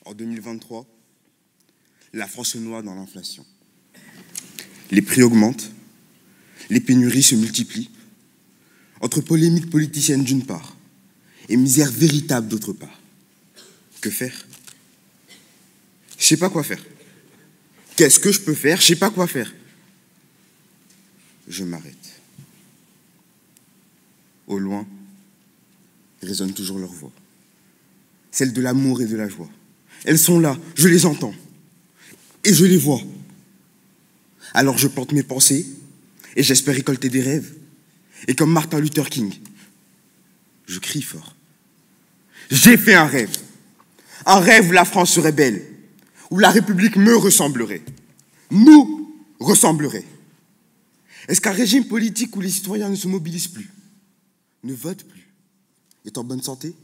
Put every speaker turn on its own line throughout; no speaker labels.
En 2023, la France se noie dans l'inflation. Les prix augmentent, les pénuries se multiplient, entre polémiques politiciennes d'une part et misère véritable d'autre part. Que faire? Je sais pas quoi faire. Qu'est-ce que je peux faire? Je sais pas quoi faire. Je m'arrête. Au loin, résonne toujours leur voix. Celle de l'amour et de la joie. Elles sont là, je les entends. Et je les vois. Alors je porte mes pensées et j'espère récolter des rêves. Et comme Martin Luther King, je crie fort. J'ai fait un rêve. Un rêve où la France serait belle, où la République me ressemblerait. Nous ressemblerait. Est-ce qu'un régime politique où les citoyens ne se mobilisent plus, ne votent plus, est en bonne santé?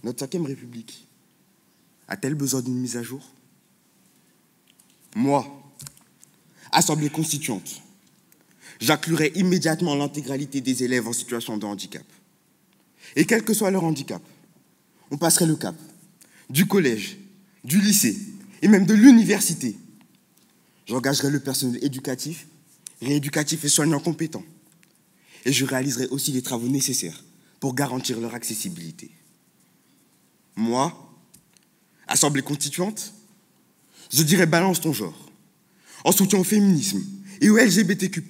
Notre 5e République a-t-elle besoin d'une mise à jour? Moi, Assemblée constituante, j'inclurai immédiatement l'intégralité des élèves en situation de handicap. Et quel que soit leur handicap, on passerait le cap du collège, du lycée et même de l'université. J'engagerai le personnel éducatif, rééducatif et soignant compétent. Et je réaliserai aussi les travaux nécessaires pour garantir leur accessibilité. Moi, Assemblée constituante, je dirais balance ton genre, en soutien au féminisme et au LGBTQ+,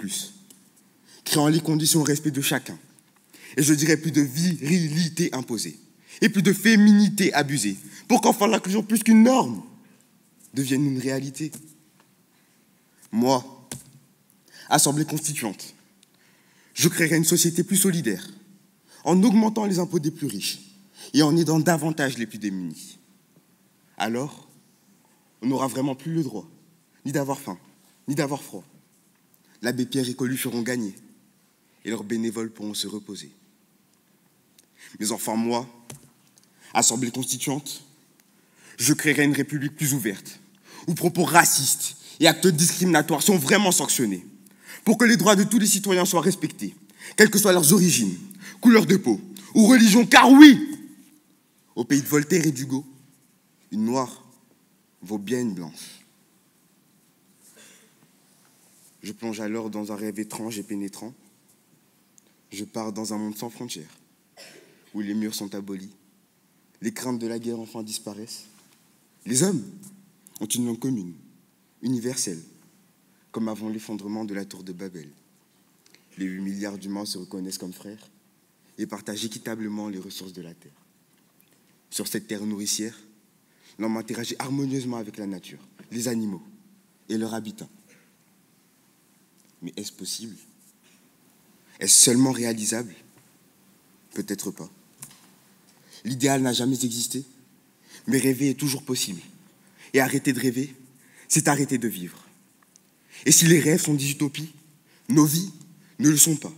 créant les conditions au respect de chacun. Et je dirais plus de virilité imposée et plus de féminité abusée, pour qu'enfin l'inclusion plus qu'une norme devienne une réalité. Moi, Assemblée constituante, je créerai une société plus solidaire, en augmentant les impôts des plus riches et en aidant davantage les plus démunis. Alors, on n'aura vraiment plus le droit, ni d'avoir faim, ni d'avoir froid. L'abbé Pierre et Coluche auront gagné, et leurs bénévoles pourront se reposer. Mais enfin, moi, Assemblée constituante, je créerai une république plus ouverte, où propos racistes et actes discriminatoires sont vraiment sanctionnés, pour que les droits de tous les citoyens soient respectés, quelles que soient leurs origines, couleur de peau ou religion, car oui, au pays de Voltaire et d'Hugo, une noire vaut bien une blanche. Je plonge alors dans un rêve étrange et pénétrant. Je pars dans un monde sans frontières, où les murs sont abolis, les craintes de la guerre enfin disparaissent. Les hommes ont une langue commune, universelle, comme avant l'effondrement de la tour de Babel. Les 8 milliards d'humains se reconnaissent comme frères et partagent équitablement les ressources de la terre. Sur cette terre nourricière, l'homme interagit harmonieusement avec la nature, les animaux et leurs habitats. Mais est-ce possible? Est-ce seulement réalisable? Peut-être pas. L'idéal n'a jamais existé, mais rêver est toujours possible. Et arrêter de rêver, c'est arrêter de vivre. Et si les rêves sont des utopies, nos vies ne le sont pas.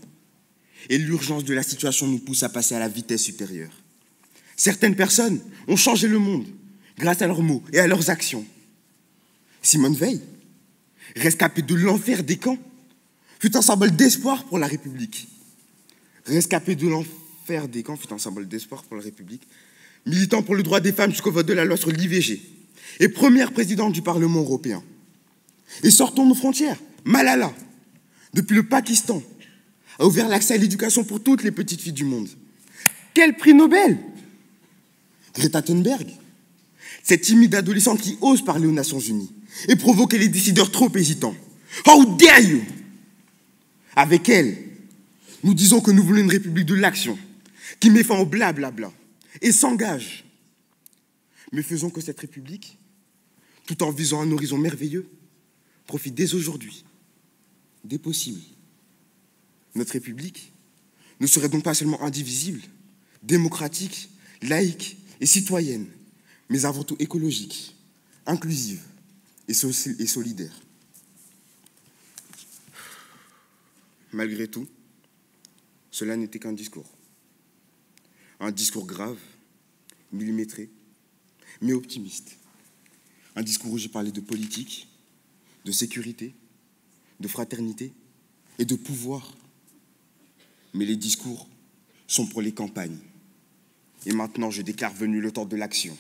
Et l'urgence de la situation nous pousse à passer à la vitesse supérieure. Certaines personnes ont changé le monde grâce à leurs mots et à leurs actions. Simone Veil, rescapée de l'enfer des camps, fut un symbole d'espoir pour la République. Rescapée de l'enfer des camps fut un symbole d'espoir pour la République, militant pour le droit des femmes jusqu'au vote de la loi sur l'IVG, et première présidente du Parlement européen. Et sortons nos frontières. Malala, depuis le Pakistan, a ouvert l'accès à l'éducation pour toutes les petites filles du monde. Quel prix Nobel! Greta Thunberg, cette timide adolescente qui ose parler aux Nations Unies et provoquer les décideurs trop hésitants. How dare you! Avec elle, nous disons que nous voulons une république de l'action, qui met fin au blablabla et s'engage. Mais faisons que cette république, tout en visant un horizon merveilleux, profite dès aujourd'hui des possibles. Notre république ne serait donc pas seulement indivisible, démocratique, laïque et citoyenne, mais avant tout écologique, inclusive et solidaire. Malgré tout, cela n'était qu'un discours. Un discours grave, millimétré, mais optimiste. Un discours où j'ai parlé de politique, de sécurité, de fraternité et de pouvoir. Mais les discours sont pour les campagnes. Et maintenant, je déclare venu le temps de l'action.